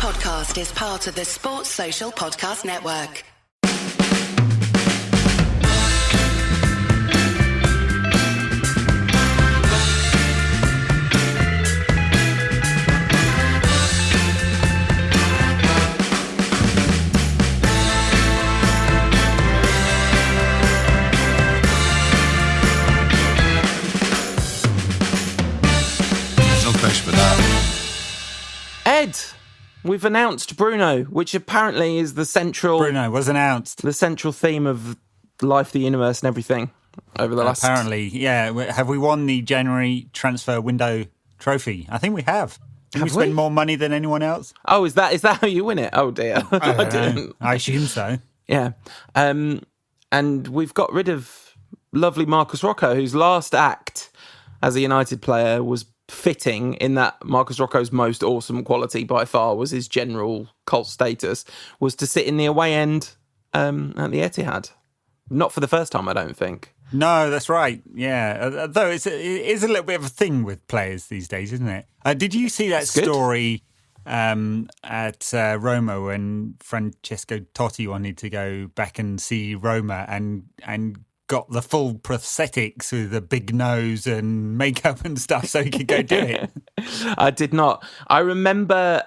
podcast is part of the Sports Social Podcast Network. Ed, we've announced Bruno, which apparently is the central... Bruno was announced. The central theme of life, the universe and everything over the last... Apparently, yeah. Have we won the January transfer window trophy? I think we have. Have we spent more money than anyone else? Oh, is that how you win it? Oh, dear. I didn't. I assume so. Yeah. And we've got rid of lovely Marcus Rocco, whose last act as a United player was fitting in that Marcus Rocco's most awesome quality by far was his general cult status, was to sit in the away end at the Etihad. Not for the first time, I don't think. No, that's right. Yeah, though it is a little bit of a thing with players these days, isn't it? Did you see that story at Roma when Francesco Totti wanted to go back and see Roma and got the full prosthetics with a big nose and makeup and stuff so he could go do it? I did not. I remember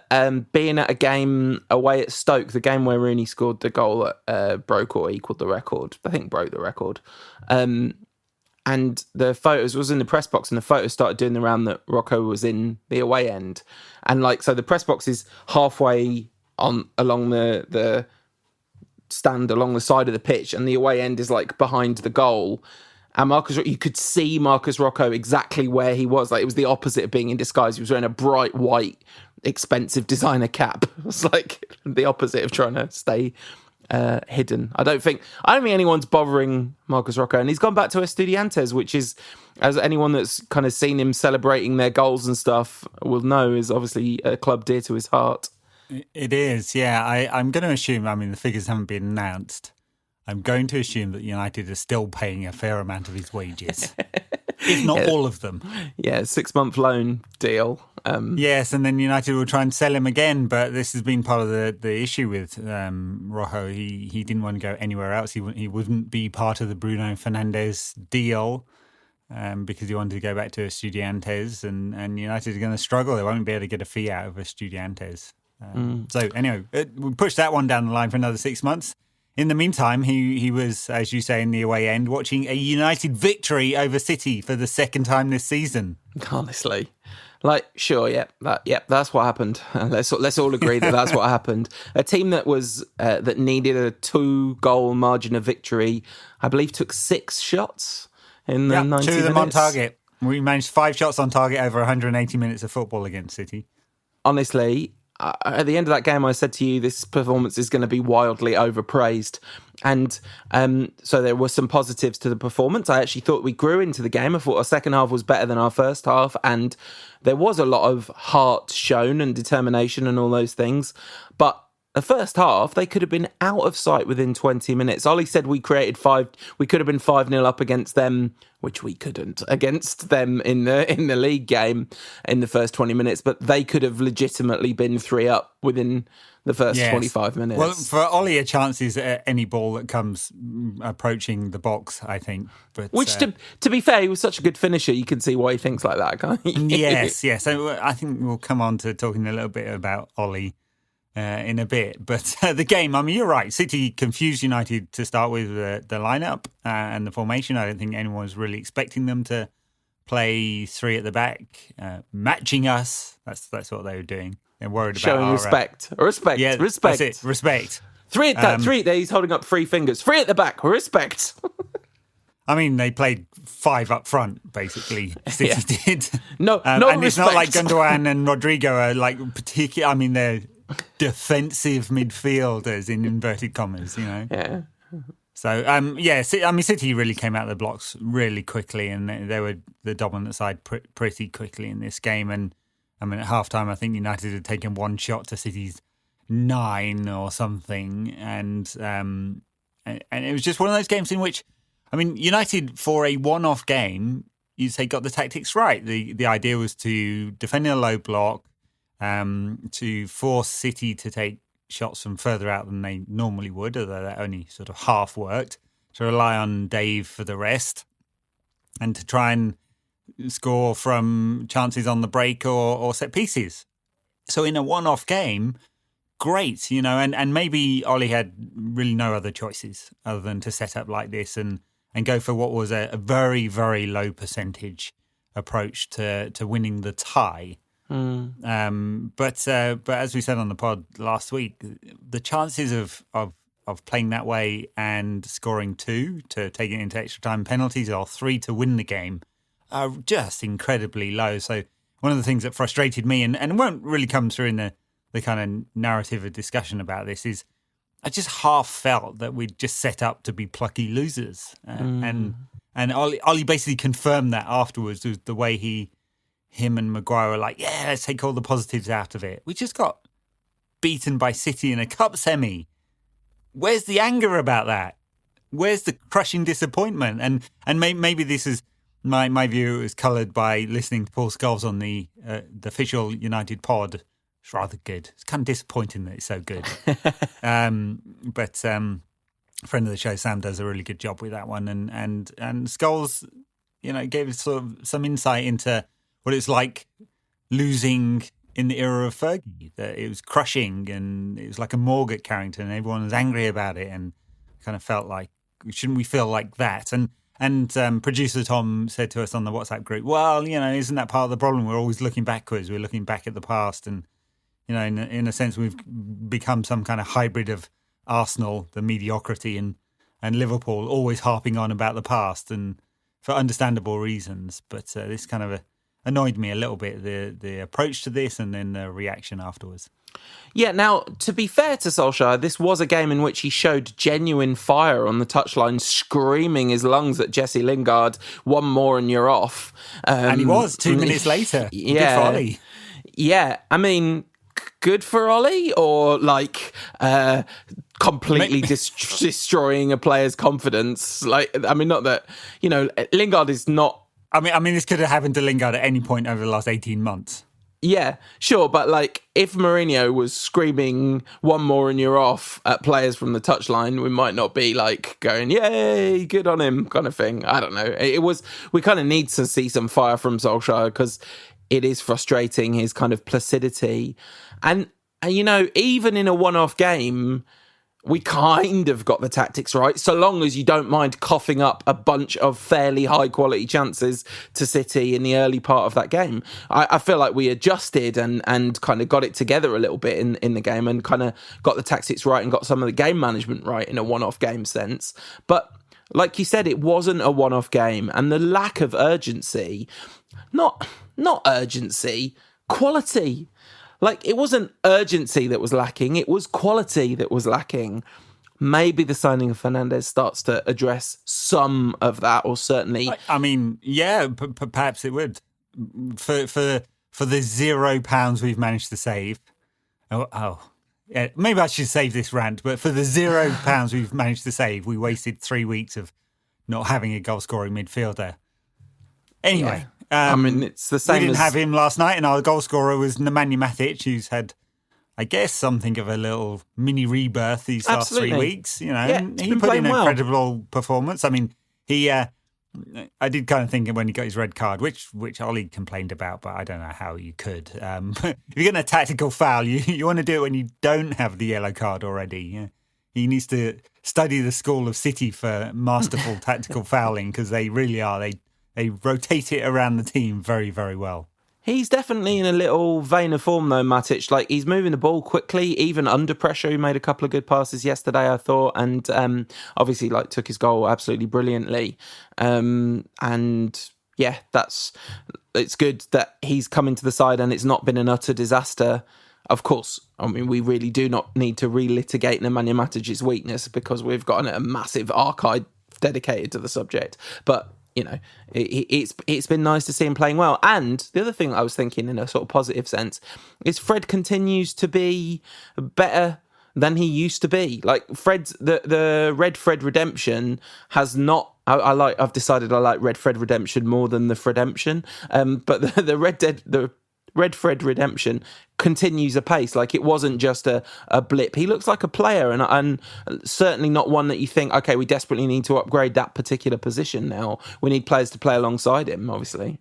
being at a game away at Stoke, the game where Rooney scored the goal that broke or equalled the record. I think broke the record. And the photos was in the press box, and the photos started doing the round that Rocco was in the away end. And so the press box is halfway along the stand along the side of the pitch, and the away end is behind the goal. And you could see Marcus Rocco exactly where he was. It was the opposite of being in disguise. He was wearing a bright white, expensive designer cap. It was the opposite of trying to stay hidden. I don't think anyone's bothering Marcus Rocco, and he's gone back to Estudiantes, which is, as anyone that's kind of seen him celebrating their goals and stuff will know, is obviously a club dear to his heart. It is, yeah. I'm going to assume, the figures haven't been announced. I'm going to assume that United are still paying a fair amount of his wages, if not all of them. Yeah, 6-month loan deal. Yes, and then United will try and sell him again, but this has been part of the issue with Rojo. He didn't want to go anywhere else. He wouldn't be part of the Bruno Fernandes deal because he wanted to go back to Estudiantes, and United are going to struggle. They won't be able to get a fee out of Estudiantes. So anyway, we pushed that one down the line for another 6 months. In the meantime, he was, as you say, in the away end, watching a United victory over City for the second time this season. Honestly, sure, that's what happened. Let's all agree that that's what happened. A team that was that needed a 2-goal margin of victory, I believe, took 6 shots in the 90 minutes. 2 of them on target. We managed 5 shots on target over 180 minutes of football against City. Honestly, at the end of that game, I said to you, this performance is going to be wildly overpraised. And so there were some positives to the performance. I actually thought we grew into the game. I thought our second half was better than our first half. And there was a lot of heart shown and determination and all those things. But the first half, they could have been out of sight within 20 minutes. Ollie said we could have been 5-0 up against them, which we couldn't, against them in the league game in the first 20 minutes, but they could have legitimately been 3 up within the first 25 minutes. Well, for Ollie, a chance is any ball that comes approaching the box, I think. But which, to be fair, he was such a good finisher, you can see why he thinks like that, can't you? Yes. So I think we'll come on to talking a little bit about Ollie in a bit. But the game, you're right. City confused United to start with the lineup and the formation. I don't think anyone was really expecting them to play 3 at the back, matching us. That's what they were doing. They're worried about showing respect. Respect. Yeah, respect. That's it. Respect. 3 at that. 3 there. He's holding up 3 fingers. 3 at the back. Respect. They played 5 up front, basically. City did. No and respect. It's not like Gundogan and Rodrigo are particular. They're defensive midfielders in inverted commas, Yeah. So, City really came out of the blocks really quickly, and they were the dominant side pretty quickly in this game. And at halftime, I think United had taken 1 shot to City's 9 or something, and it was just one of those games in which, United for a one-off game, you'd say got the tactics right. The idea was to defend in a low block, to force City to take shots from further out than they normally would, although that only sort of half worked, to rely on Dave for the rest, and to try and score from chances on the break or set pieces. So in a one-off game, great, and maybe Ollie had really no other choices other than to set up like this and go for what was a very, very low percentage approach to winning the tie. But as we said on the pod last week, the chances of playing that way and scoring 2 to take it into extra time penalties or 3 to win the game are just incredibly low. So one of the things that frustrated me and won't really come through in the kind of narrative of discussion about this is I just half felt that we'd just set up to be plucky losers. And Ollie basically confirmed that afterwards with the way him and Maguire were like, yeah, let's take all the positives out of it. We just got beaten by City in a cup semi. Where's the anger about that? Where's the crushing disappointment? And maybe this is my view is coloured by listening to Paul Scholes on the official United pod. It's rather good. It's kind of disappointing that it's so good. But friend of the show, Sam, does a really good job with that one. And Scholes, gave us sort of some insight into what it's like losing in the era of Fergie. That it was crushing and it was like a morgue at Carrington and everyone was angry about it and kind of felt like, shouldn't we feel like that? And producer Tom said to us on the WhatsApp group, well, isn't that part of the problem? We're always looking backwards. We're looking back at the past. And, in a sense, we've become some kind of hybrid of Arsenal, the mediocrity, and Liverpool, always harping on about the past and for understandable reasons. But this kind of annoyed me a little bit, the approach to this and then the reaction afterwards. Yeah, now, to be fair to Solskjaer, this was a game in which he showed genuine fire on the touchline, screaming his lungs at Jesse Lingard, one more and you're off. And he was 2 minutes later. Yeah. Good for Ollie. Yeah, I mean, good for Ollie or completely destroying a player's confidence? Not that, Lingard is not... I mean, this could have happened to Lingard at any point over the last 18 months. Yeah, sure. But if Mourinho was screaming one more and you're off at players from the touchline, we might not be going, yay, good on him kind of thing. I don't know. We kind of need to see some fire from Solskjaer because it is frustrating, his kind of placidity. And even in a one-off game, we kind of got the tactics right, so long as you don't mind coughing up a bunch of fairly high-quality chances to City in the early part of that game. I feel like we adjusted and kind of got it together a little bit in the game and kind of got the tactics right and got some of the game management right in a one-off game sense. But like you said, it wasn't a one-off game, and the lack of urgency, not urgency, quality. It wasn't urgency that was lacking, it was quality that was lacking. Maybe the signing of Fernandes starts to address some of that, or certainly... I mean, yeah, perhaps it would. For the £0 we've managed to save... Yeah, maybe I should save this rant, but for the £0 we've managed to save, we wasted 3 weeks of not having a goal-scoring midfielder. Anyway... Yeah. It's the same. We didn't have him last night, and our goal scorer was Nemanja Matic, who's had, I guess, something of a little mini rebirth these last 3 weeks. He put in an incredible performance. I mean, I did kind of think when he got his red card, which Ollie complained about, but I don't know how you could. If you're getting a tactical foul, you want to do it when you don't have the yellow card already. Yeah. He needs to study the school of City for masterful tactical fouling, because they really are. They rotate it around the team very, very well. He's definitely in a little vein of form, though, Matic. He's moving the ball quickly, even under pressure. He made a couple of good passes yesterday, I thought, and obviously, took his goal absolutely brilliantly. And yeah, it's good that he's come into the side and it's not been an utter disaster. Of course, we really do not need to relitigate Nemanja Matic's weakness because we've got a massive archive dedicated to the subject, but. It's been nice to see him playing well. And the other thing I was thinking in a sort of positive sense is Fred continues to be better than he used to be. Fred's the Red Fred redemption has not. I've decided I like Red Fred redemption more than the Fredemption. But the Red Fred redemption continues apace. Like, it wasn't just a blip. He looks like a player, and certainly not one that you think, okay, we desperately need to upgrade that particular position now. We need players to play alongside him, obviously.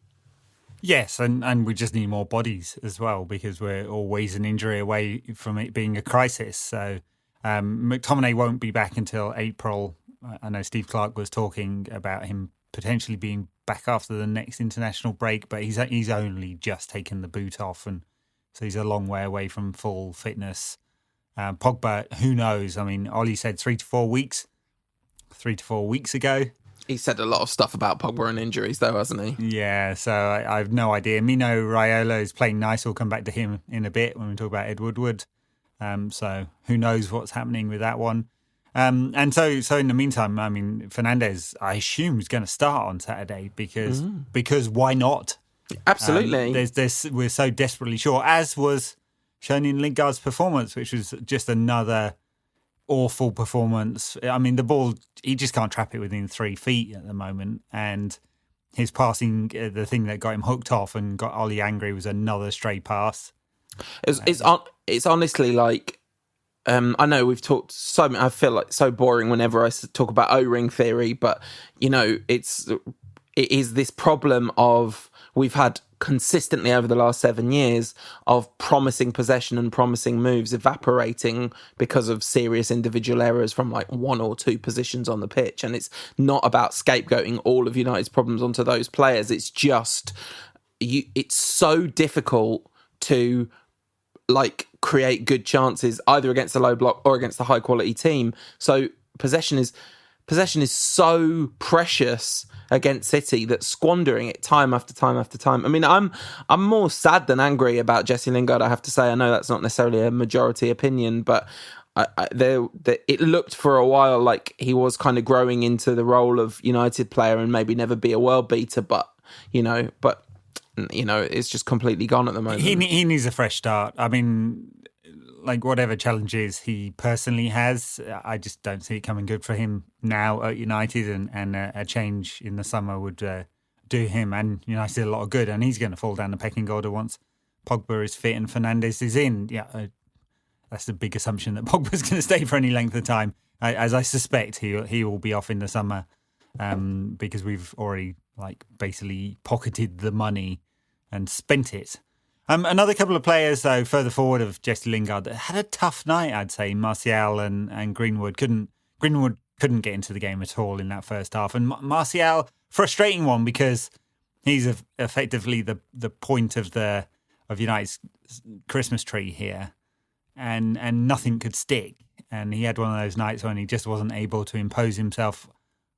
Yes, and we just need more bodies as well, because we're always an injury away from it being a crisis. So McTominay won't be back until April. I know Steve Clarke was talking about him potentially being back after the next international break, but he's only just taken the boot off, and so he's a long way away from full fitness. Pogba, who knows? I mean, Ollie said 3 to 4 weeks. 3 to 4 weeks ago. He said a lot of stuff about Pogba and injuries, though, hasn't he? Yeah, so I have no idea. Mino Raiola is playing nice. We'll come back to him in a bit when we talk about Ed Woodward. So who knows what's happening with that one. And so in the meantime, I mean, Fernandes, I assume, is going to start on Saturday because why not? Absolutely. We're so desperately sure, as was shown in Lingard's performance, which was just another awful performance. I mean, the ball, he just can't trap it within 3 feet at the moment. And his passing, the thing that got him hooked off and got Ollie angry, was another stray pass. It's honestly like, I know we've talked so much, I feel like so boring whenever I talk about O-ring theory, but, you know, it is this problem of, we've had consistently over the last 7 years of promising possession and promising moves evaporating because of serious individual errors from like 1 or 2 positions on the pitch. And it's not about scapegoating all of United's problems onto those players. It's just, it's so difficult to like create good chances either against a low block or against a high quality team. So possession is so precious against City that squandering it time after time after time. I mean, I'm more sad than angry about Jesse Lingard, I have to say. I know that's not necessarily a majority opinion, but it looked for a while like he was kind of growing into the role of United player and maybe never be a world beater, but it's just completely gone at the moment. He needs a fresh start. I mean, like, whatever challenges he personally has, I just don't see it coming good for him now at United, and a change in the summer would do him and United a lot of good, and he's going to fall down the pecking order once Pogba is fit and Fernandes is in. Yeah, that's the big assumption that Pogba's going to stay for any length of time, as I suspect he will be off in the summer, because we've already basically pocketed the money and spent it. Another couple of players, though, further forward of Jesse Lingard that had a tough night, I'd say. Martial and Greenwood couldn't get into the game at all in that first half. And Martial, frustrating one, because he's effectively the point of United's Christmas tree here, and nothing could stick. And he had one of those nights when he just wasn't able to impose himself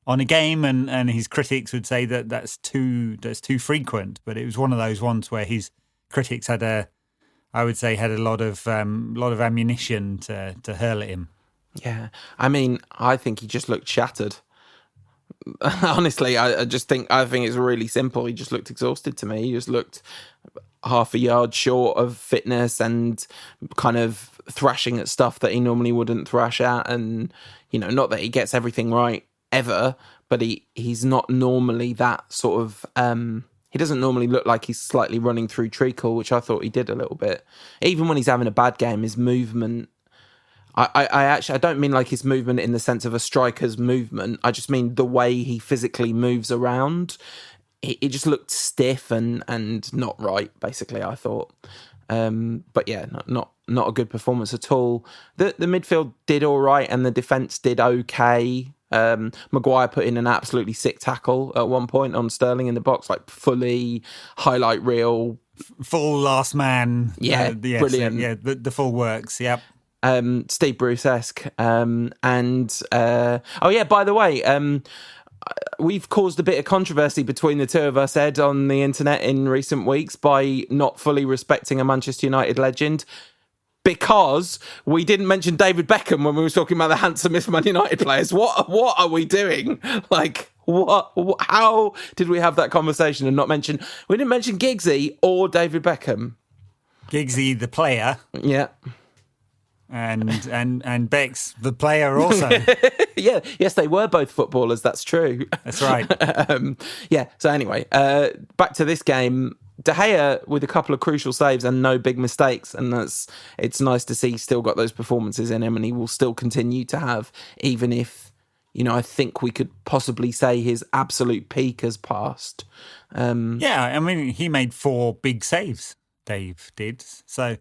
on a game, and his critics would say that's too frequent. But it was one of those ones where his critics had a lot of ammunition to hurl at him. Yeah, I mean, I think he just looked shattered. Honestly, I think it's really simple. He just looked exhausted to me. He just looked half a yard short of fitness and kind of thrashing at stuff that he normally wouldn't thrash at. And not that he gets everything right ever, but he's not normally that sort of. He doesn't normally look like he's slightly running through treacle, which I thought he did a little bit. Even when he's having a bad game, his movement... I don't mean like his movement in the sense of a striker's movement. I just mean the way he physically moves around. It just looked stiff and not right, basically, I thought. But yeah, not a good performance at all. The midfield did all right and the defence did okay. Maguire put in an absolutely sick tackle at one point on Sterling in the box, like fully highlight reel. Full last man. Yeah, yes, brilliant. Yeah, the full works, yep. Steve Bruce-esque. By the way, we've caused a bit of controversy between the two of us, Ed, on the internet in recent weeks by not fully respecting a Manchester United legend, because we didn't mention David Beckham when we were talking about the handsomest Man United players. What are we doing? Like, what? How did we have that conversation and not mention... We didn't mention Giggsy or David Beckham. Giggsy, the player. Yeah. And Beck's the player also. Yeah, yes, they were both footballers, that's true. That's right. So anyway, back to this game. De Gea with a couple of crucial saves and no big mistakes, and it's nice to see he's still got those performances in him, and he will still continue to have, even if, I think we could possibly say his absolute peak has passed. He made 4 big saves, Dave did. So,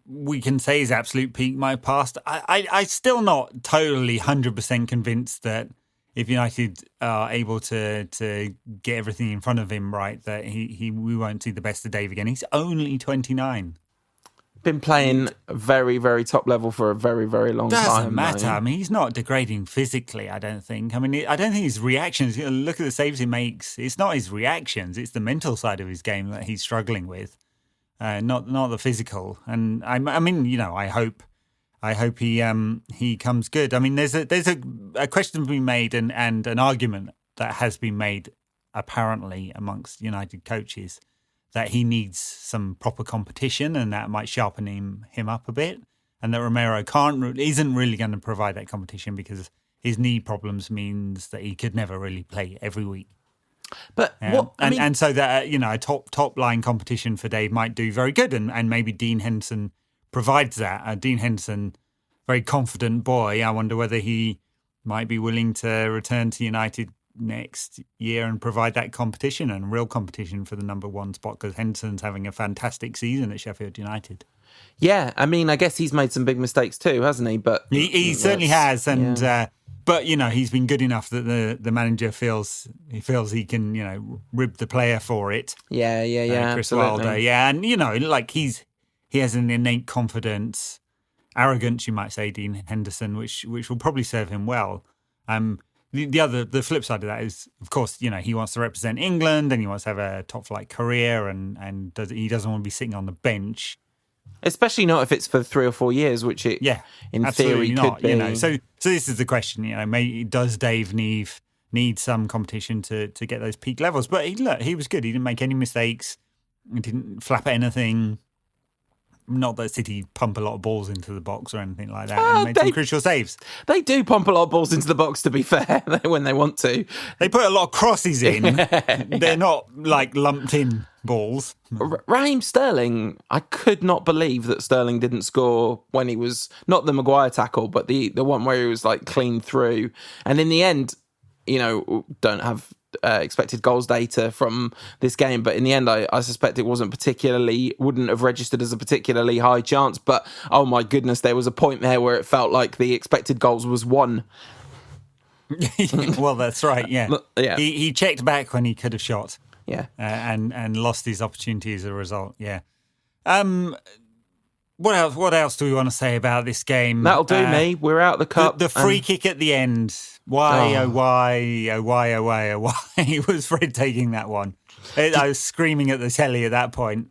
we can say his absolute peak might have passed. I'm still not totally 100% convinced that if United are able to get everything in front of him right, that we won't see the best of Dave again. He's only 29. Been playing very, very top level for a very, very long time. Doesn't matter. He's not degrading physically, I don't think. I don't think his reactions, look at the saves he makes. It's not his reactions, it's the mental side of his game that he's struggling with, not the physical. And I hope he comes good. There's a question being made and an argument that has been made apparently amongst United coaches that he needs some proper competition and that might sharpen him up a bit, and that Romero isn't really going to provide that competition because his knee problems means that he could never really play every week. But so that a top line competition for Dave might do very good, and maybe Dean Henderson provides that. Dean Henderson, very confident boy. I wonder whether he might be willing to return to United next year and provide that competition and real competition for the number 1 spot, because Henderson's having a fantastic season at Sheffield United. Yeah, I guess he's made some big mistakes too, hasn't he? But he certainly has, and but he's been good enough that the manager feels he can rib the player for it. Yeah, Chris absolutely. Wilder, and he has an innate confidence, arrogance, you might say, Dean Henderson, which will probably serve him well. The flip side of that is, of course, he wants to represent England and he wants to have a top flight career, and he doesn't want to be sitting on the bench, especially not if it's for 3 or 4 years, which it in theory not, could be. So this is the question. Does Dave need some competition to get those peak levels? But he was good. He didn't make any mistakes. He didn't flap at anything. Not that City pump a lot of balls into the box or anything like that, and made some crucial saves. They do pump a lot of balls into the box, to be fair, when they want to. They put a lot of crosses in. They're not lumped in balls. Raheem Sterling, I could not believe that Sterling didn't score when he was, not the Maguire tackle, but the one where he was clean through. And in the end, don't have expected goals data from this game, but in the end I suspect it wouldn't have registered as a particularly high chance, but oh my goodness, there was a point there where it felt like the expected goals was 1. Well, that's right, yeah. He checked back when he could have shot, and lost his opportunity as a result. What else do we want to say about this game? That'll do me. We're out the cup. The free kick at the end. Why was Fred taking that one? I was screaming at the telly at that point.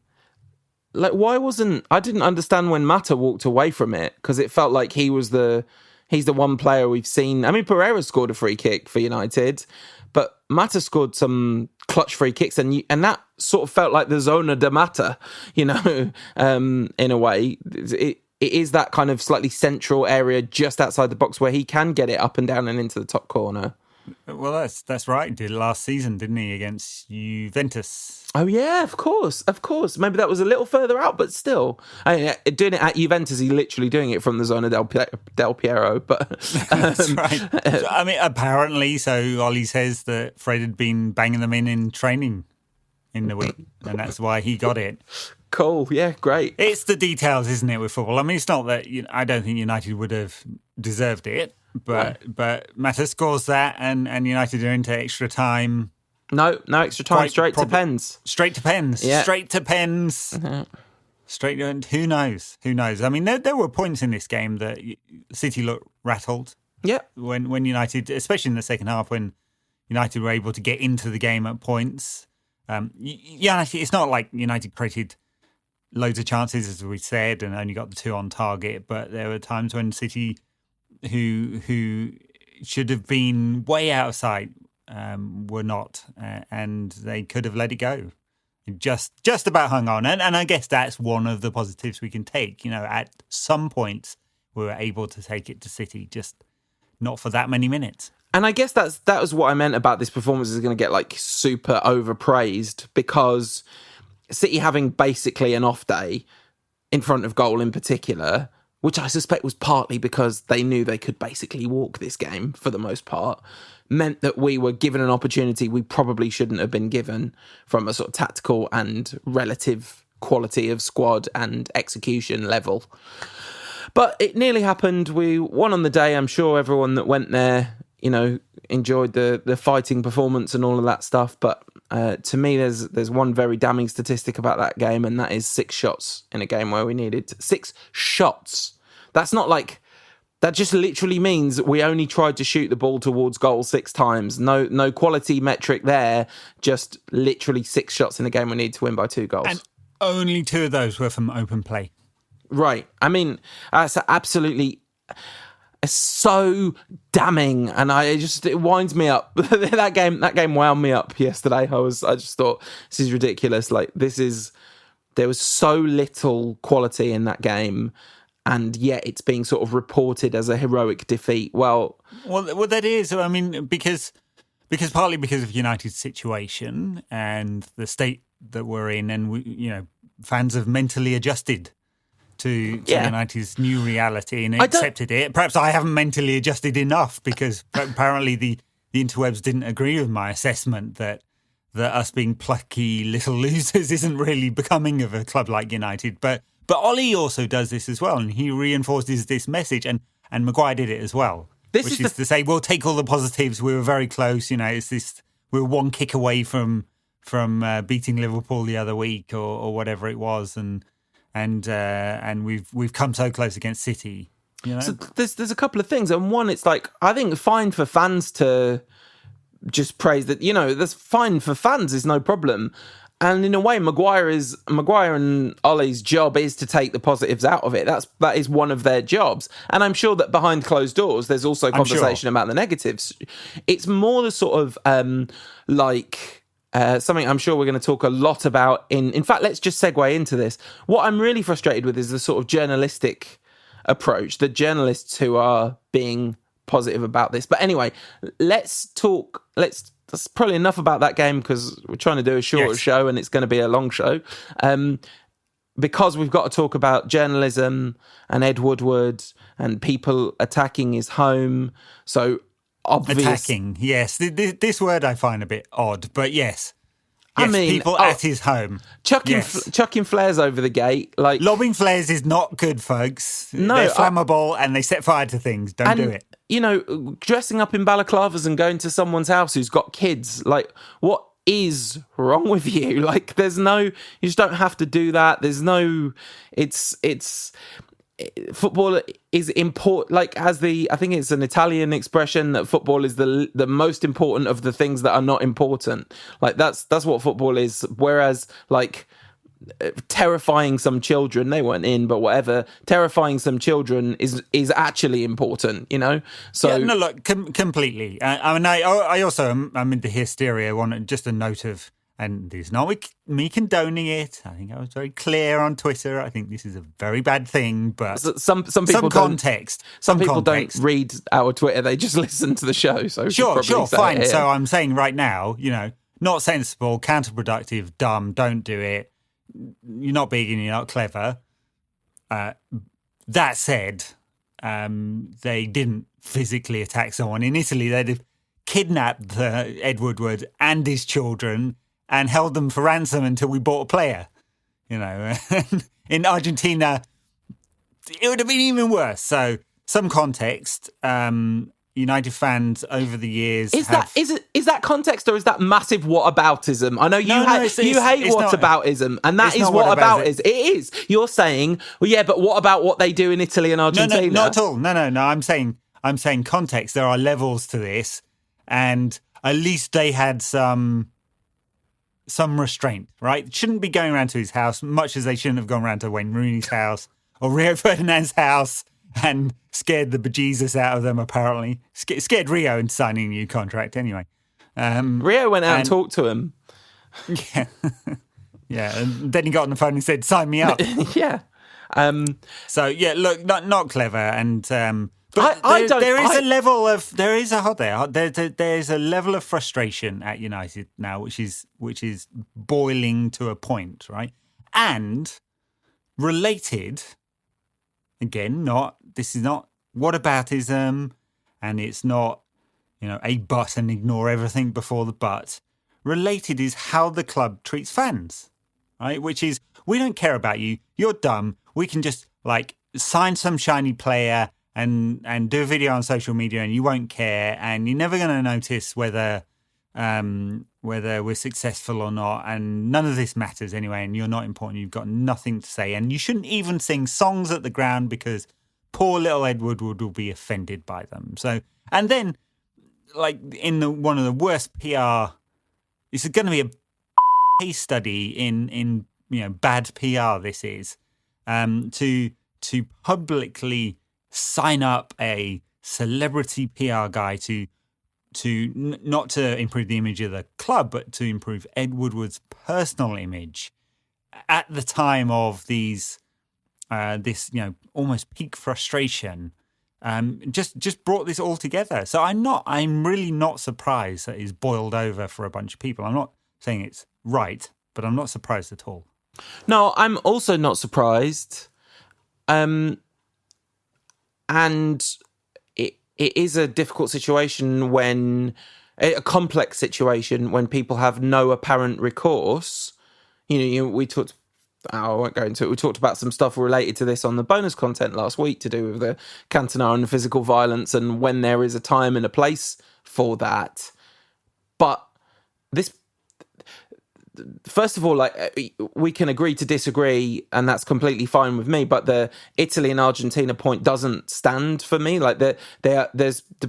Why wasn't... I didn't understand when Mata walked away from it, because it felt like he's the one player we've seen. Pereira scored a free kick for United, but Mata scored some clutch free kicks, and that sort of felt like the zona de Mata, in a way. It is that kind of slightly central area just outside the box where he can get it up and down and into the top corner. Well, that's right. He did last season, didn't he, against Juventus? Oh, yeah, of course. Maybe that was a little further out, but still. Doing it at Juventus, he's literally doing it from the Zona del Piero. But that's right. Apparently, so Ollie says that Fred had been banging them in training in the week, and that's why he got it. Cool, yeah, great. It's the details, isn't it, with football? It's not that I don't think United would have deserved it, but Mata scores that, and United are into extra time. No extra time. Straight to pens. Straight to pens. Yeah. Straight to pens. Mm-hmm. Straight to, who knows? There were points in this game that City looked rattled. Yeah. When United, especially in the second half, when United were able to get into the game at points. It's not like United created loads of chances, as we said, and only got the 2 on target. But there were times when City, who should have been way out of sight, were not, and they could have let it go. Just about hung on, and I guess that's one of the positives we can take. At some points we were able to take it to City, just not for that many minutes. And I guess that was what I meant about this performance is going to get super overpraised, because City having basically an off day in front of goal in particular, which I suspect was partly because they knew they could basically walk this game for the most part, meant that we were given an opportunity we probably shouldn't have been given from a sort of tactical and relative quality of squad and execution level. But it nearly happened. We won on the day. I'm sure everyone that went there, enjoyed the fighting performance and all of that stuff. But to me, there's one very damning statistic about that game, and that is 6 shots in a game where we needed 6 shots. That's not like... That just literally means we only tried to shoot the ball towards goal 6 times. No quality metric there. Just literally 6 shots in a game we need to win by 2 goals. And only 2 of those were from open play. Right. I mean, that's absolutely so damning, and it winds me up. that game wound me up yesterday. I just thought, this is ridiculous. Like, there was so little quality in that game, and yet it's being sort of reported as a heroic defeat. Well, that is. I mean, because partly because of United's situation and the state that we're in, and fans have mentally adjusted to United's new reality and accepted it. Perhaps I haven't mentally adjusted enough, because apparently the interwebs didn't agree with my assessment that us being plucky little losers isn't really becoming of a club like United. But Ollie also does this as well, and he reinforces this message, and Maguire did it as well. Which is to say, we'll take all the positives. We were very close. It's this. We were 1 kick away from beating Liverpool the other week or whatever it was, and we've come so close against City. So there's a couple of things, and one, it's like, I think fine for fans to just praise that. That's fine for fans, is no problem. And in a way, Maguire and Ollie's job is to take the positives out of it. That is one of their jobs. And I'm sure that behind closed doors, there's also conversation about the negatives. It's more the sort of something I'm sure we're going to talk a lot about. In fact, let's just segue into this. What I'm really frustrated with is the sort of journalistic approach, the journalists who are being positive about this. But anyway, that's probably enough about that game, because we're trying to do a shorter show and it's going to be a long show. Because we've got to talk about journalism and Ed Woodward and people attacking his home. So attacking, yes. This word I find a bit odd, but yes. I mean, people at his home. Chucking flares over the gate. Like, lobbing flares is not good, folks. No, they're flammable and they set fire to things. Don't do it. Dressing up in balaclavas and going to someone's house who's got kids. Like, what is wrong with you? Like, you just don't have to do that. Football is important. Like, I think it's an Italian expression that football is the most important of the things that are not important. Like, that's what football is. Whereas, like, terrifying some children, they weren't in, but whatever, terrifying some children is actually important, So no, look, completely. I mean, I also I'm into hysteria. Just a note of. And it's not me condoning it. I think I was very clear on Twitter. I think this is a very bad thing, but some people context. Some people don't read our Twitter; they just listen to the show. So sure, fine. So I'm saying right now, not sensible, counterproductive, dumb. Don't do it. You're not big and you're not clever. That said, they didn't physically attack someone in Italy. They'd have kidnapped Ed Woodward and his children and held them for ransom until we bought a player. In Argentina, it would have been even worse. So, some context. United fans over the years is that context, or is that massive whataboutism? I know you hate whataboutism, and that is whataboutism. It is. You're saying, well, yeah, but what about what they do in Italy and Argentina? No, not at all. No. I'm saying context. There are levels to this, and at least they had some restraint, right? Shouldn't be going around to his house, much as they shouldn't have gone around to Wayne Rooney's house or Rio Ferdinand's house and scared the bejesus out of them, apparently. Scared Rio into signing a new contract, anyway. Rio went out and talked to him. Yeah. Yeah, and then he got on the phone and said, sign me up. Yeah. So, yeah, look, not clever. And But I don't. There is a level of frustration at United now, which is boiling to a point, right? And related, again, this is not whataboutism, and it's not a but and ignore everything before the but. Related is how the club treats fans, right? Which is, we don't care about you. You're dumb. We can just sign some shiny player and do a video on social media, and you won't care, and you're never going to notice whether we're successful or not, and none of this matters anyway, and you're not important. You've got nothing to say, and you shouldn't even sing songs at the ground because poor little Ed Woodward will be offended by them. So, and then in one of the worst PR, it's going to be a case study in bad PR. This is to publicly sign up a celebrity PR guy to not to improve the image of the club, but to improve Ed Woodward's personal image at the time of this almost peak frustration. Just brought this all together. So I'm really not surprised that it's boiled over for a bunch of people. I'm not saying it's right, but I'm not surprised at all. No, I'm also not surprised. And it is a difficult situation a complex situation when people have no apparent recourse. We talked, I won't go into it, we talked about some stuff related to this on the bonus content last week to do with the Cantona and the physical violence and when there is a time and a place for that. But this, first of all, we can agree to disagree, and that's completely fine with me. But the Italy and Argentina point doesn't stand for me. The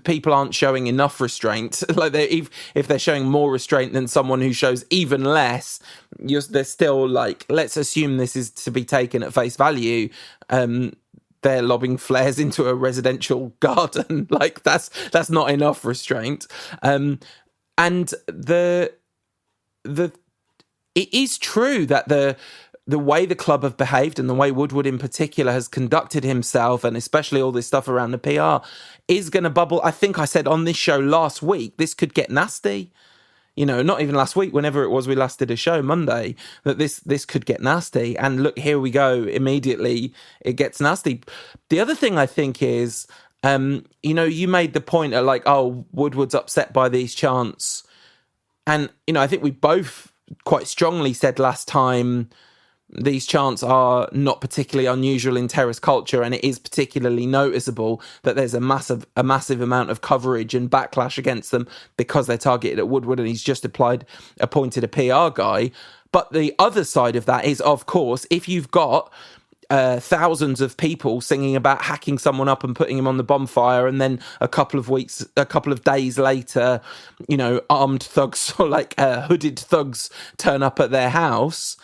people aren't showing enough restraint. If they're showing more restraint than someone who shows even less, they're still let's assume this is to be taken at face value. They're lobbing flares into a residential garden. That's not enough restraint. And it is true that the way the club have behaved and the way Woodward in particular has conducted himself, and especially all this stuff around the PR, is going to bubble. I think I said on this show last week, this could get nasty. Not even last week, whenever it was we last did a show, Monday, that this could get nasty. And look, here we go. Immediately, it gets nasty. The other thing I think is, you made the point of Woodward's upset by these chants. And, I think we both quite strongly said last time these chants are not particularly unusual in terrace culture, and it is particularly noticeable that there's a massive amount of coverage and backlash against them because they're targeted at Woodward, and he's just appointed a PR guy. But the other side of that is, of course, if you've got thousands of people singing about hacking someone up and putting him on the bonfire, and then a couple of days later, armed thugs or hooded thugs turn up at their house.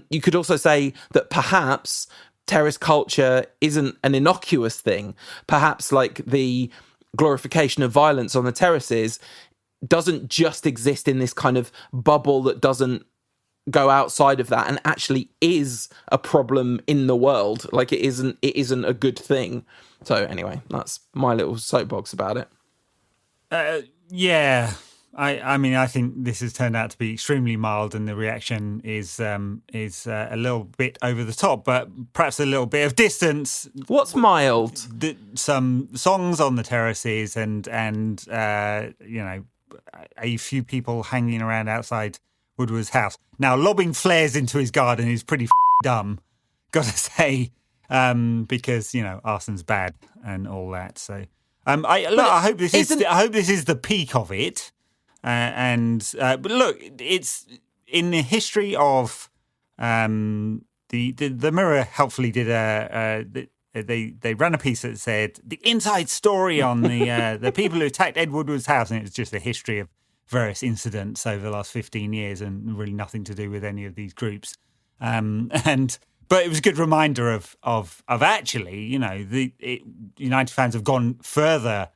You could also say that perhaps terrace culture isn't an innocuous thing. Perhaps the glorification of violence on the terraces doesn't just exist in this kind of bubble that doesn't go outside of that and actually is a problem in the world. It isn't a good thing. So anyway, that's my little soapbox about it. Yeah. I think this has turned out to be extremely mild, and the reaction is a little bit over the top, but perhaps a little bit of distance. What's mild? Some songs on the terraces and a few people hanging around outside Woodward's house. Now, lobbing flares into his garden is pretty dumb, gotta say, because arson's bad and all that. So, I hope this is the peak of it. But look, it's in the history of the Mirror. Helpfully, did they ran a piece that said the inside story on the people who attacked Ed Woodward's house, and it's just a history of various incidents over the last 15 years and really nothing to do with any of these groups. But it was a good reminder of actually, United fans have gone further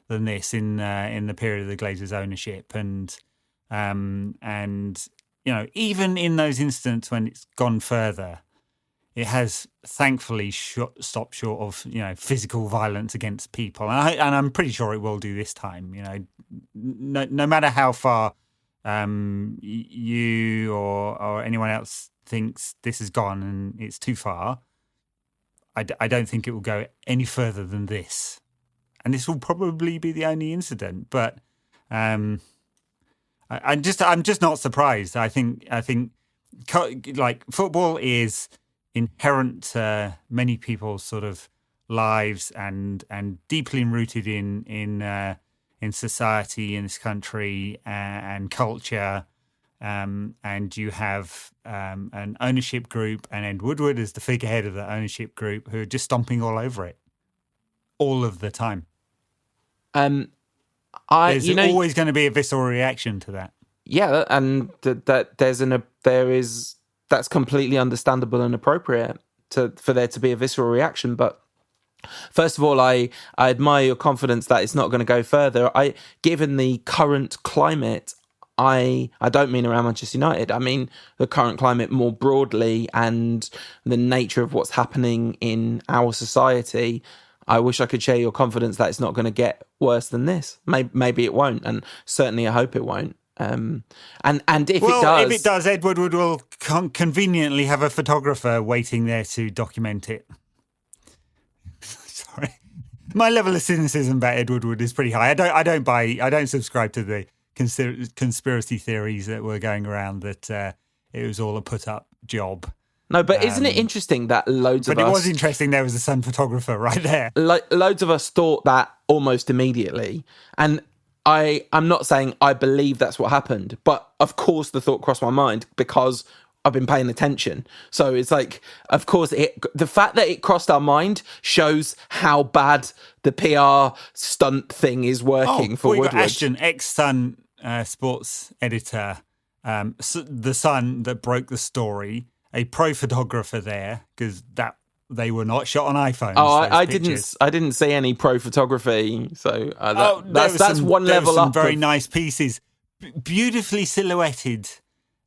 than this in the period of the Glazers' ownership, and even in those incidents when it's gone further, it has thankfully stopped short of physical violence against people, and I'm pretty sure it will do this time. No matter how far you or anyone else thinks this has gone and it's too far, I don't think it will go any further than this, and this will probably be the only incident. But I'm just not surprised. I think like football is inherent to many people's sort of lives and deeply rooted in society in this country and culture. And you have an ownership group, and Ed Woodward is the figurehead of the ownership group, who are just stomping all over it all of the time. There's always going to be a visceral reaction to that. Yeah, and that's completely understandable and appropriate for there to be a visceral reaction. But first of all, I admire your confidence that it's not going to go further. Given the current climate, I don't mean around Manchester United. I mean the current climate more broadly and the nature of what's happening in our society. I wish I could share your confidence that it's not going to get worse than this. Maybe it won't, and certainly I hope it won't. And if it does, Ed Woodward will conveniently have a photographer waiting there to document it. Sorry, my level of cynicism about Ed Woodward is pretty high. I don't subscribe to the conspiracy theories that were going around that it was all a put up job. No, but isn't it interesting that loads of us... But it was interesting there was a Sun photographer right there. Loads of us thought that almost immediately. And I'm not saying I believe that's what happened, but of course the thought crossed my mind because I've been paying attention. So it's like, of course, the fact that it crossed our mind shows how bad the PR stunt thing is working for Woodward. Ashton, ex-Sun sports editor, the Sun that broke the story, a pro photographer there, because they were not shot on iPhones. Oh, I didn't see any pro photography, so that's one level up. Very nice pieces, beautifully silhouetted,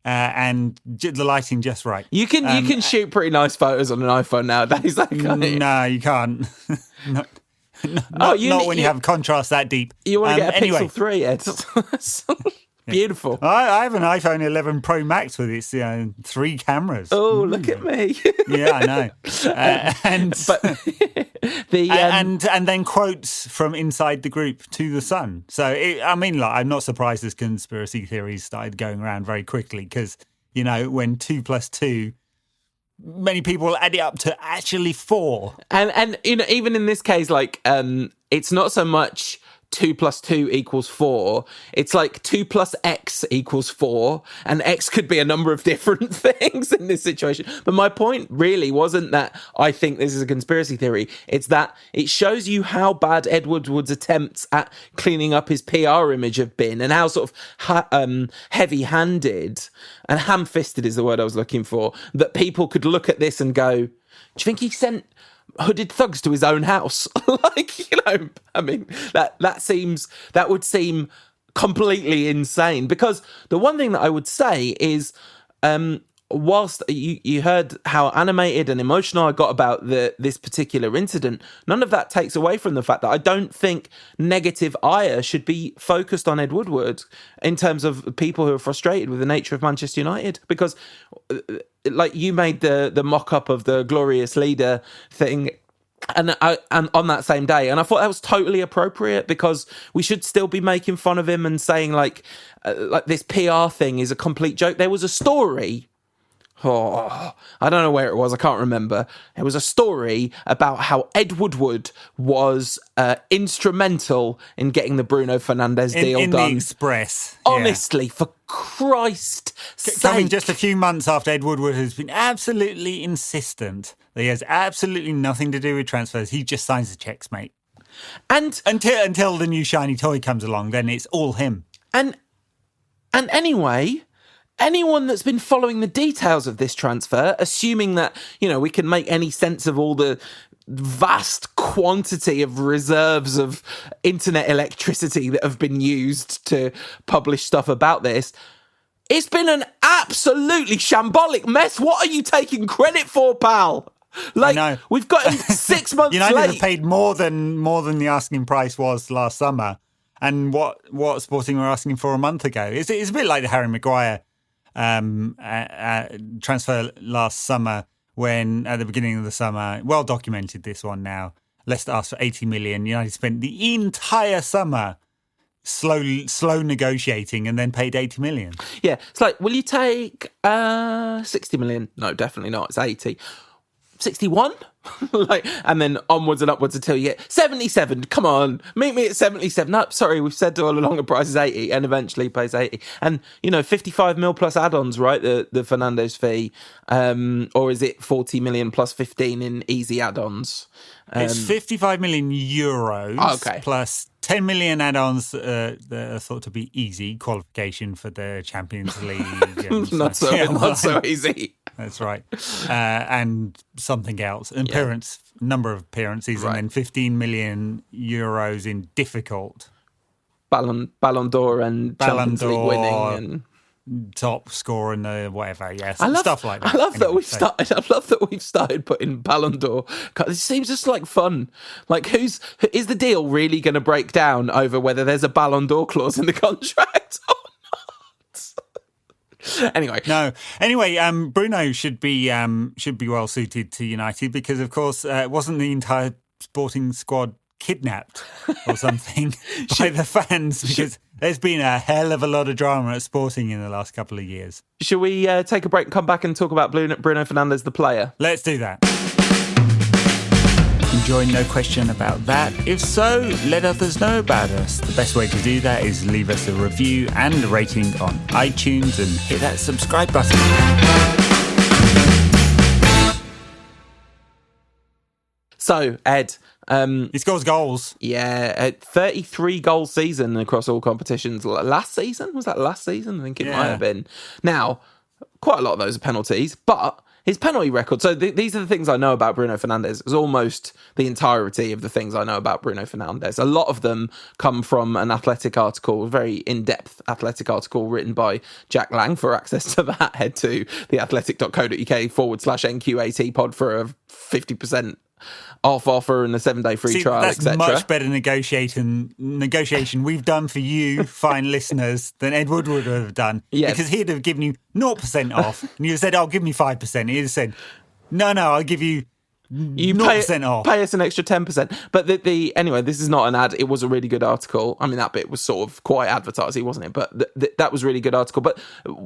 and the lighting just right. You can shoot pretty nice photos on an iPhone nowadays. No, you can't. Not when you have contrast that deep. You want to get a Pixel 3, Ed? Beautiful. I have an iPhone 11 Pro Max with its 3 cameras. Oh, look at me. Yeah, I know. And then quotes from inside the group to the Sun. So I'm not surprised this conspiracy theories started going around very quickly because when 2 + 2, many people add it up to actually 4. And even in this case, it's not so much 2 + 2 = 4. It's like 2 + X = 4, and X could be a number of different things in this situation. But my point really wasn't that I think this is a conspiracy theory. It's that it shows you how bad Ed Woodward's attempts at cleaning up his PR image have been, and how sort of heavy-handed and ham-fisted is the word I was looking for, that people could look at this and go, do you think he sent hooded thugs to his own house? That would seem completely insane. Because the one thing that I would say is, whilst you heard how animated and emotional I got about this particular incident, none of that takes away from the fact that I don't think negative ire should be focused on Ed Woodward in terms of people who are frustrated with the nature of Manchester United. Because you made the mock-up of the glorious leader thing and on that same day, and I thought that was totally appropriate, because we should still be making fun of him and saying like this PR thing is a complete joke. There was a story, I don't know where it was, I can't remember. It was a story about how Ed Woodward was instrumental in getting the Bruno Fernandes deal in done. The Express. Honestly, for Christ's sake. Coming just a few months after Ed Woodward has been absolutely insistent that he has absolutely nothing to do with transfers. He just signs the checks, mate. And until the new shiny toy comes along, then it's all him. And anyway, anyone that's been following the details of this transfer, assuming that, we can make any sense of all the vast quantity of reserves of internet electricity that have been used to publish stuff about this, It's been an absolutely shambolic mess. What are you taking credit for, pal? Like, we've got him 6 months United late. have paid more than the asking price was last summer, and what Sporting were asking for a month ago. It's a bit like the Harry Maguire transfer last summer, when at the beginning of the summer, well documented this one now, Leicester asked for 80 million. United spent the entire summer slow negotiating and then paid 80 million. Yeah, it's like, will you take 60 million? No, definitely not. It's 80. 61? And then onwards and upwards until you get 77. Come on, meet me at 77. No, sorry, we've said all along the price is 80, and eventually pays 80. And 55 mil plus add-ons, right? The Fernandes fee, or is it 40 million plus 15 in easy add-ons? It's 55 million euros plus 10 million add-ons that are thought to be easy qualification for the Champions League. Not so easy. That's right. And something else. Number of appearances, right. And then 15 million euros in difficult. Ballon d'Or and Champions League winning and top score and whatever, yes. Stuff like that. I love that we've started putting Ballon d'Or. It seems just like fun. Like, is the deal really going to break down over whether there's a Ballon d'Or clause in the contract or not? Anyway, Bruno should be well suited to United because, of course, wasn't the entire Sporting squad kidnapped or something by the fans, because there's been a hell of a lot of drama at Sporting in the last couple of years. Should we take a break and come back and talk about Bruno Fernandes, the player? Let's do that. Enjoying no question about that? If so, let others know about us. The best way to do that is leave us a review and a rating on iTunes and hit that subscribe button. So, Ed, he scores goals. Yeah, 33 goal season across all competitions. Last season? Was that last season? I think it might have been. Now, quite a lot of those are penalties, but his penalty record. So these are the things I know about Bruno Fernandes. It's almost the entirety of the things I know about Bruno Fernandes. A lot of them come from an Athletic article, a very in-depth Athletic article written by Jack Lang. For access to that, head to theathletic.co.uk/NQAT pod for a 50% off offer and a 7-day free trial, etc. That's much better negotiation we've done for you, fine listeners, than Ed Woodward would have done. Yes. Because he'd have given you 0% off, and you said, "Oh, give me 5%." He'd have said, "No, I'll give you 0% off. Pay us an extra 10%." But anyway, this is not an ad. It was a really good article. I mean, that bit was sort of quite advertising, wasn't it? But that was a really good article. But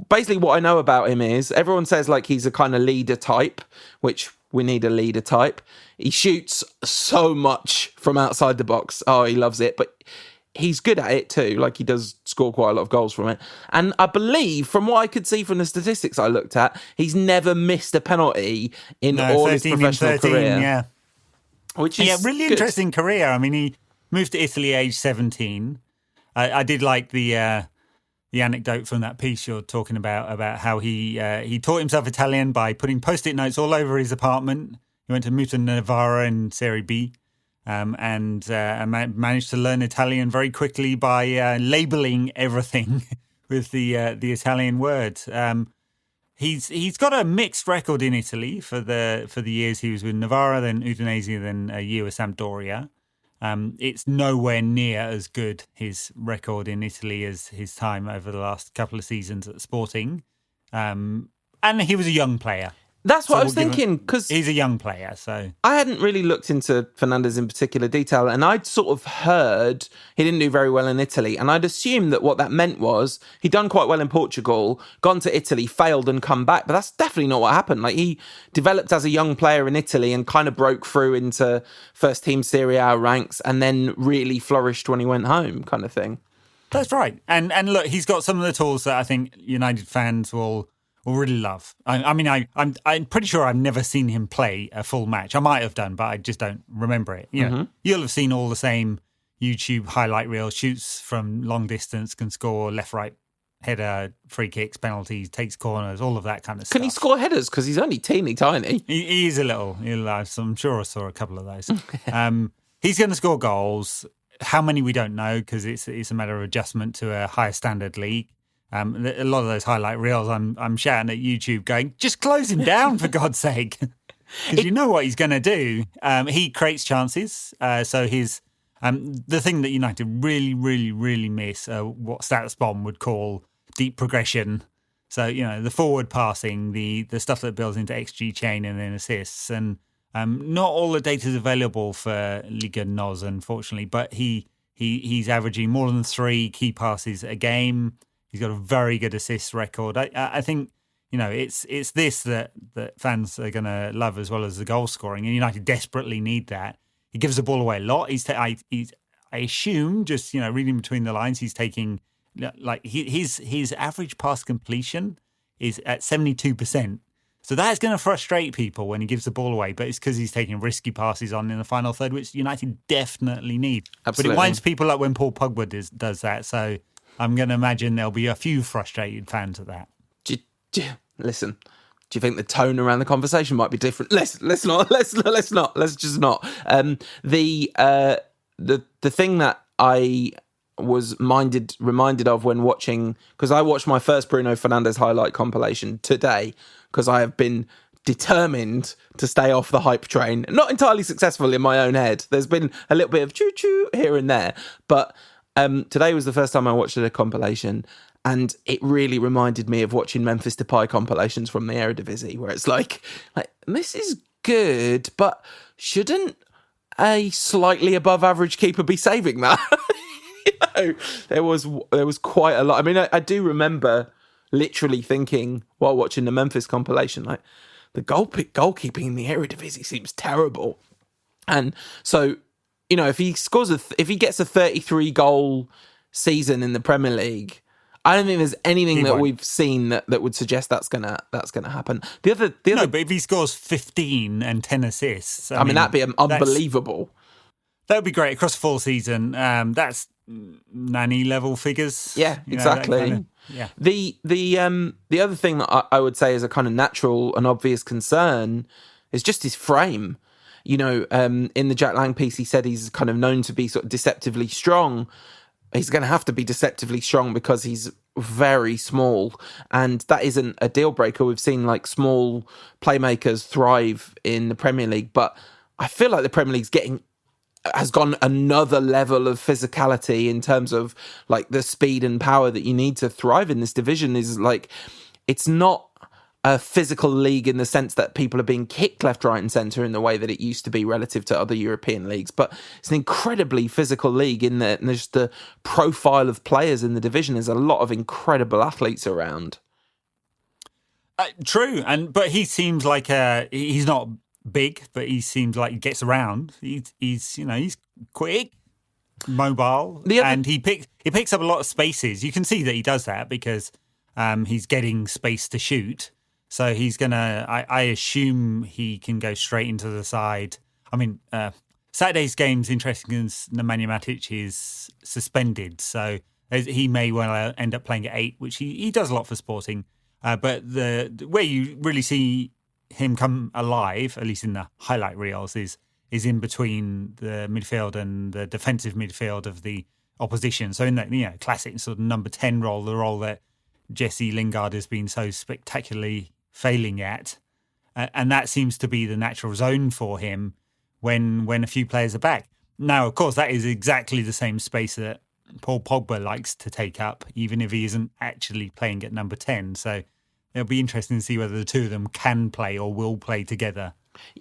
basically, what I know about him is everyone says like he's a kind of leader type, which we need a leader type. He shoots so much from outside the box. Oh, he loves it. But he's good at it too. Like, he does score quite a lot of goals from it. And I believe, from what I could see from the statistics I looked at, he's never missed a penalty in all his professional career. Yeah. Which is really good. Interesting career. I mean, he moved to Italy age 17. I did like the anecdote from that piece you're talking about how he taught himself Italian by putting Post-it notes all over his apartment. He went to Muta Novara in Serie B and managed to learn Italian very quickly by labelling everything with the Italian words. He's got a mixed record in Italy for the years he was with Novara, then Udinese, then a year with Sampdoria. It's nowhere near as good, his record in Italy, as his time over the last couple of seasons at Sporting. And he was a young player. That's what I was thinking, because he's a young player. So I hadn't really looked into Fernandes in particular detail, and I'd sort of heard he didn't do very well in Italy, and I'd assumed that what that meant was he'd done quite well in Portugal, gone to Italy, failed and come back, but that's definitely not what happened. Like, he developed as a young player in Italy and kind of broke through into first team Serie A ranks, and then really flourished when he went home, kind of thing. That's right. And look, he's got some of the tools that I think United fans will really love. I'm pretty sure I've never seen him play a full match. I might have done, but I just don't remember it. You know, you'll have seen all the same YouTube highlight reel, shoots from long distance, can score left, right, header, free kicks, penalties, takes corners, all of that kind of stuff. Can he score headers? Because he's only teeny tiny. He is a little. I'm sure I saw a couple of those. He's going to score goals. How many we don't know, because it's a matter of adjustment to a higher standard league. A lot of those highlight reels, I'm shouting at YouTube going, just close him down for God's sake. Because you know what he's going to do. He creates chances. So his the thing that United really, really, really miss, what StatsBomb would call deep progression. So, the forward passing, the stuff that builds into XG chain and then assists. And not all the data is available for Liga NOS, unfortunately, but he's averaging more than 3 key passes a game. He's got a very good assist record. I think, it's this that fans are going to love as well as the goal scoring, and United desperately need that. He gives the ball away a lot. I assume, just reading between the lines, he's taking like his average pass completion is at 72%. So that's going to frustrate people when he gives the ball away, but it's because he's taking risky passes on in the final third, which United definitely need. Absolutely. But it winds people up when Paul Pogba does that. So I'm going to imagine there'll be a few frustrated fans of that. Listen, do you think the tone around the conversation might be different? Let's not. Let's just not. The thing that I was reminded of when watching, because I watched my first Bruno Fernandes highlight compilation today, because I have been determined to stay off the hype train. Not entirely successful in my own head. There's been a little bit of choo-choo here and there, but today was the first time I watched a compilation. And it really reminded me of watching Memphis Depay compilations from the Eredivisie, where it's like this is good, but shouldn't a slightly above average keeper be saving that? There was quite a lot. I mean, I do remember literally thinking while watching the Memphis compilation, like the goalkeeping in the Eredivisie seems terrible. And so, if he gets a 33 goal season in the Premier League, I don't think there's anything that we've seen that would suggest that's gonna happen. The other, but if he scores 15 and 10 assists, I mean that'd be unbelievable. That would be great across a full season. That's Nani level figures. Yeah, exactly. Yeah. The other thing that I would say is a kind of natural and obvious concern is just his frame. In the Jack Lang piece, he said he's kind of known to be sort of deceptively strong. He's going to have to be deceptively strong because he's very small, and that isn't a deal breaker. We've seen like small playmakers thrive in the Premier League, but I feel like the Premier League's has gone another level of physicality in terms of like the speed and power that you need to thrive in this division. Is like, it's not a physical league in the sense that people are being kicked left, right and centre in the way that it used to be relative to other European leagues. But it's an incredibly physical league in that there's the profile of players in the division. There's a lot of incredible athletes around. True. But he seems like he's not big, but he seems like he gets around. He's quick, mobile, and he picks up a lot of spaces. You can see that he does that because he's getting space to shoot. So he's gonna. I assume he can go straight into the side. I mean, Saturday's game's interesting because Nemanja Matic is suspended, so he may well end up playing at 8, which he does a lot for Sporting. But where you really see him come alive, at least in the highlight reels, is in between the midfield and the defensive midfield of the opposition. So in that classic sort of number 10 role, the role that Jesse Lingard has been so spectacularly failing at, and that seems to be the natural zone for him when a few players are back. Now, of course, that is exactly the same space that Paul Pogba likes to take up, even if he isn't actually playing at number 10. So it'll be interesting to see whether the two of them can play or will play together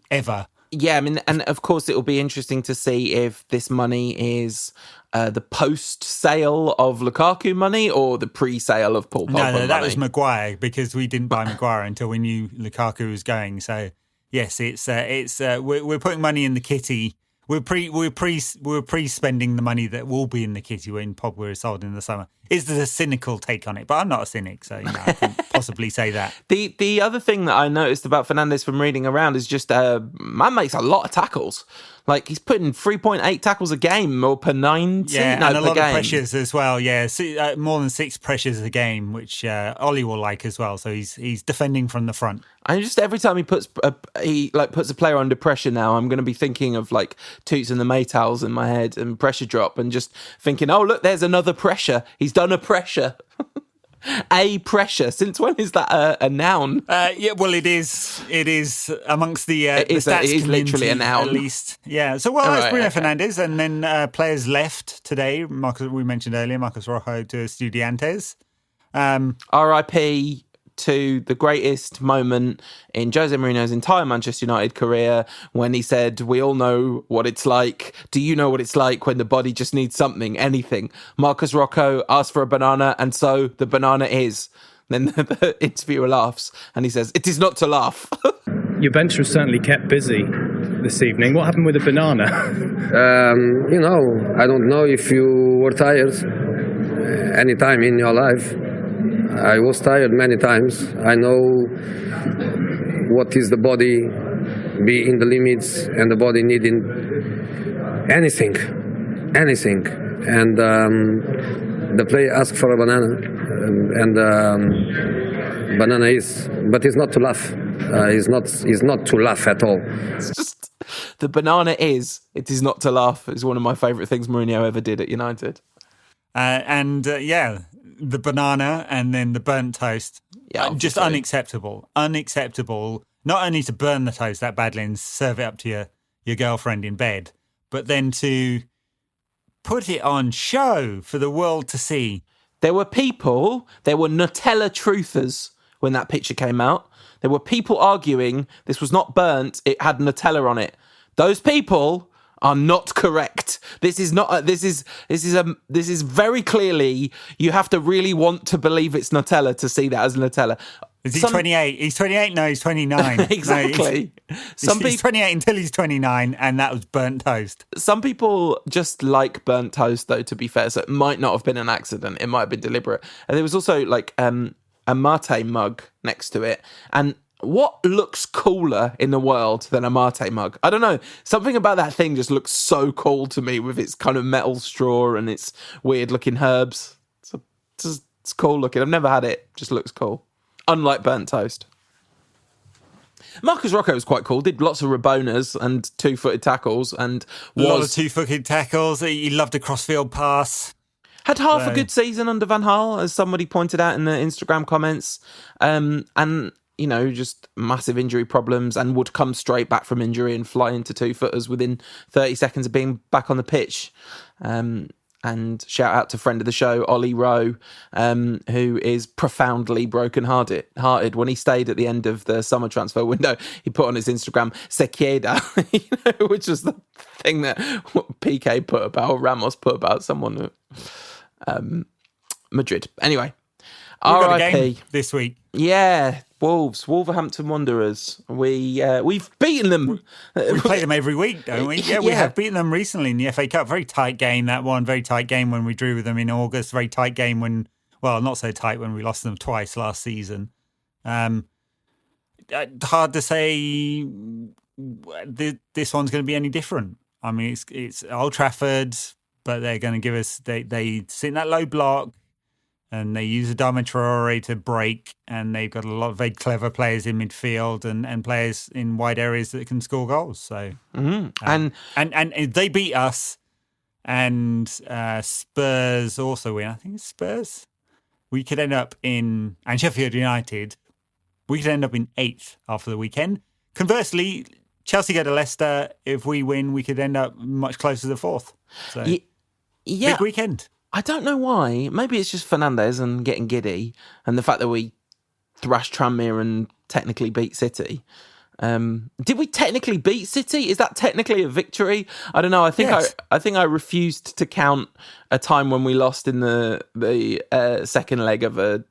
ever. Yeah, I mean, and of course, it will be interesting to see if this money is the post-sale of Lukaku money or the pre-sale of Paul Pogba money. No, that was Maguire, because we didn't buy Maguire until we knew Lukaku was going. So yes, we're putting money in the kitty. We're pre-spending the money that will be in the kitty when Pogba is sold in the summer. Is there a cynical take on it? But I'm not a cynic, so I can't possibly say that. The other thing that I noticed about Fernandes from reading around is just man makes a lot of tackles. Like, he's putting 3.8 tackles a game or per 90. Yeah, and a lot of pressures as well. Yeah, more than 6 pressures a game, which Ollie will like as well. So he's defending from the front. And just every time he puts a player under pressure now, I'm going to be thinking of like Toots and the Maytals in my head and pressure drop, and just thinking, oh look, there's another pressure. He's done a pressure. Pressure. Since when is that a noun? Yeah, well, it is. It is amongst the stats it is literally a noun. at least. Yeah. So, well, that's Right, Bruno okay. Fernandes. And then players left today. We mentioned earlier, Marcos Rojo to Estudiantes. RIP to the greatest moment in Jose Mourinho's entire Manchester United career, when he said, "We all know what it's like. Do you know what it's like when the body just needs something, anything?" Marcos Rojo asked for a banana, and so the banana is. Then the interviewer laughs, and he says, "It is not to laugh." Your bench was certainly kept busy this evening. What happened with the banana? I don't know if you were tired any time in your life. I was tired many times. I know what is the body be in the limits and the body needing anything. And the player asked for a banana, and banana is, but it's not to laugh. It's not to laugh at all. It's just the banana is. It is not to laugh. It's one of my favourite things Mourinho ever did at United. The banana and then the burnt toast. Yeah, just unacceptable. Unacceptable. Not only to burn the toast that badly and serve it up to your girlfriend in bed, but then to put it on show for the world to see. There were Nutella truthers when that picture came out. There were people arguing this was not burnt, it had Nutella on it. Those people are not correct. This is very clearly, you have to really want to believe it's Nutella to see that as Nutella. Is he 28? He's 28? No, he's 29. Exactly. No, he's 28 until he's 29, and that was burnt toast. Some people just like burnt toast, though, to be fair, so it might not have been an accident. It might have been deliberate. And there was also like a mate mug next to it. And what looks cooler in the world than a mate mug? I don't know. Something about that thing just looks so cool to me, with its kind of metal straw and its weird looking herbs. It's cool looking. I've never had it. Just looks cool. Unlike burnt toast. Marcos Rojo was quite cool. Did lots of Rabonas and 2-footed tackles, and a lot of 2-footed tackles. He loved a crossfield pass. Had half a good season under Van Gaal, as somebody pointed out in the Instagram comments. And just massive injury problems, and would come straight back from injury and fly into 2-footers within 30 seconds of being back on the pitch. And shout out to friend of the show, Ollie Rowe, who is profoundly broken-hearted. When he stayed at the end of the summer transfer window, he put on his Instagram, "Se queda," which was the thing that PK put about, or Ramos put about someone at Madrid. Anyway, We've got a RIP game this week. Yeah, Wolverhampton Wanderers. We've beaten them. We play them every week, don't we? Yeah, we have beaten them recently in the FA Cup. Very tight game, that one. Very tight game when we drew with them in August. Very tight game not so tight when we lost them twice last season. Hard to say this one's going to be any different. I mean, it's Old Trafford, but they're going to give us. They sit in that low block. And they use Adama Traore to break, and they've got a lot of very clever players in midfield and players in wide areas that can score goals. So, and they beat us, and Spurs also win. I think it's Spurs. We could end up and Sheffield United. We could end up in 8th after the weekend. Conversely, Chelsea go to Leicester. If we win, we could end up much closer to 4th. So, big weekend. I don't know why. Maybe it's just Fernandes and getting giddy, and the fact that we thrashed Tranmere and technically beat City. Did we technically beat City? Is that technically a victory? I don't know. I think I refused to count a time when we lost in the second leg of a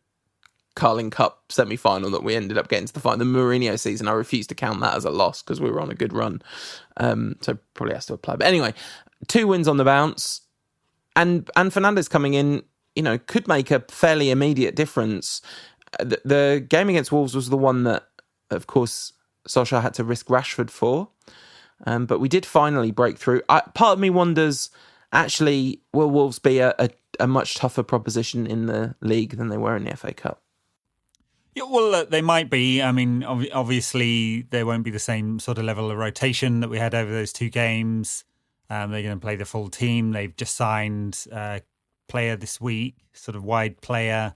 Carling Cup semi-final that we ended up getting to the final. The Mourinho season, I refused to count that as a loss because we were on a good run. So probably has to apply. But anyway, 2 wins on the bounce. And Fernandes coming in, could make a fairly immediate difference. The game against Wolves was the one that, of course, Solskjaer had to risk Rashford for. But we did finally break through. Part of me wonders, actually, will Wolves be a much tougher proposition in the league than they were in the FA Cup? Yeah, well, they might be. I mean, obviously, there won't be the same sort of level of rotation that we had over those 2 games. They're going to play the full team. They've just signed a player this week, sort of wide player.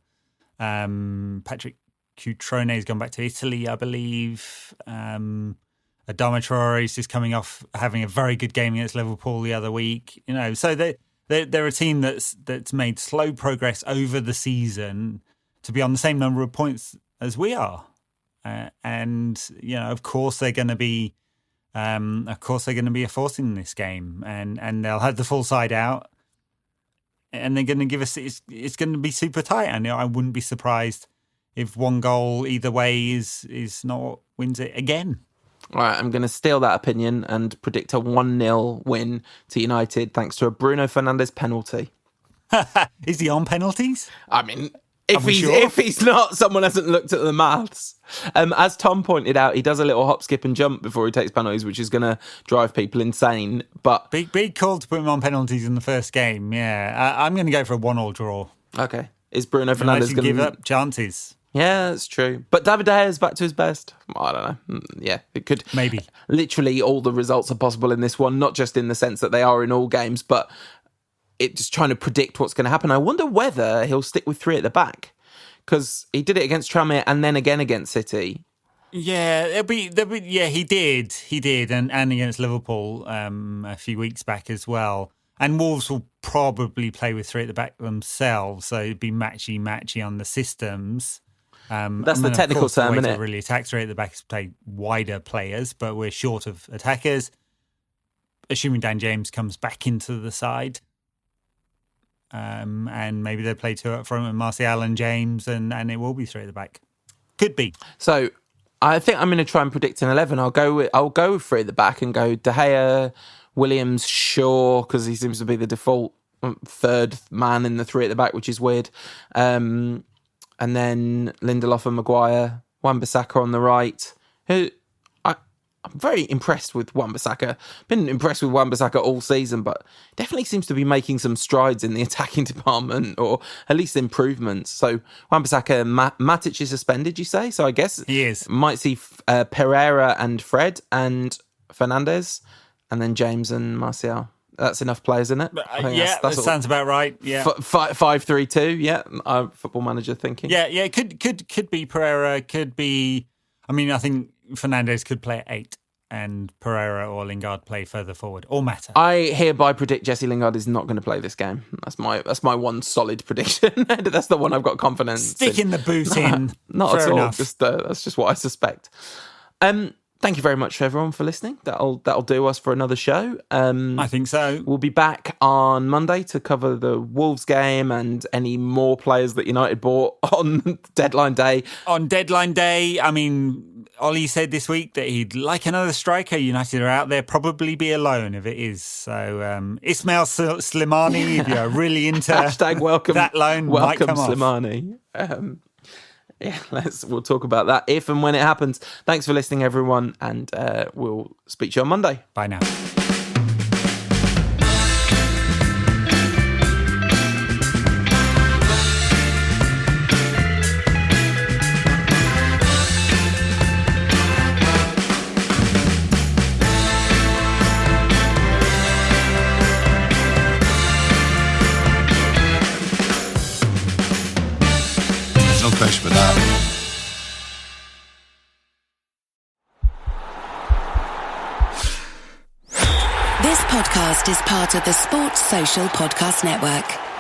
Patrick Cutrone has gone back to Italy, I believe. Adama Traore is just coming off having a very good game against Liverpool the other week. So they're a team that's made slow progress over the season to be on the same number of points as we are. And of course they're going to be a force in this game, and they'll have the full side out, and they're going to give us. It's going to be super tight, and I wouldn't be surprised if one goal either way is not what wins it again. All right, I'm going to steal that opinion and predict a 1-0 win to United thanks to a Bruno Fernandes penalty. Is he on penalties? I mean, if he's not, someone hasn't looked at the maths. As Tom pointed out, he does a little hop, skip and jump before he takes penalties, which is going to drive people insane. But big call to put him on penalties in the first game. Yeah, I'm going to go for a 1-1 draw. Okay, is Bruno Fernandes going to give up chances? Yeah, that's true. But David De Gea is back to his best. I don't know. Yeah, it could. Maybe. Literally all the results are possible in this one, not just in the sense that they are in all games, but it's just trying to predict what's going to happen. I wonder whether he'll stick with 3 at the back, because he did it against Tranmere and then again against City. Yeah, he did, and against Liverpool a few weeks back as well. And Wolves will probably play with 3 at the back themselves, so it'd be matchy on the systems. That's the technical term, isn't it? Really attack 3 at the back is play wider players, but we're short of attackers. Assuming Dan James comes back into the side, and maybe they play 2 up front with Martial and James, and it will be 3 at the back. Could be. So I think I'm going to try and predict an 11. I'll go with 3 at the back and go De Gea, Williams, Shaw, because he seems to be the default third man in the 3 at the back, which is weird. And then Lindelof and Maguire, Wan-Bissaka on the right. I'm very impressed with Wan-Bissaka. Been impressed with Wan-Bissaka all season, but definitely seems to be making some strides in the attacking department, or at least improvements. So Wan-Bissaka, Matic is suspended, you say? So I guess he is. Might see Pereira and Fred and Fernandes, and then James and Martial. That's enough players, isn't it? That sounds about right. Yeah, 5-3-2. Yeah, Football Manager thinking. Yeah. It could be Pereira. Could be. I mean, I think Fernandes could play at 8, and Pereira or Lingard play further forward. Or Mata. I hereby predict Jesse Lingard is not going to play this game. That's my one solid prediction. That's the one I've got confidence. Sticking the boot in. Not Fair at all. enough. That's just what I suspect. Thank you very much, everyone, for listening. That'll do us for another show. I think so. We'll be back on Monday to cover the Wolves game and any more players that United bought on deadline day. On deadline day, I mean, Ollie said this week that he'd like another striker. United are out there, probably be alone if it is. So Ismail Slimani, if you're really into welcome that loan, might come Slimani. Yeah, we'll talk about that if and when it happens. Thanks for listening, everyone, and we'll speak to you on Monday. Bye now. No question about that. This podcast is part of the Sports Social Podcast Network.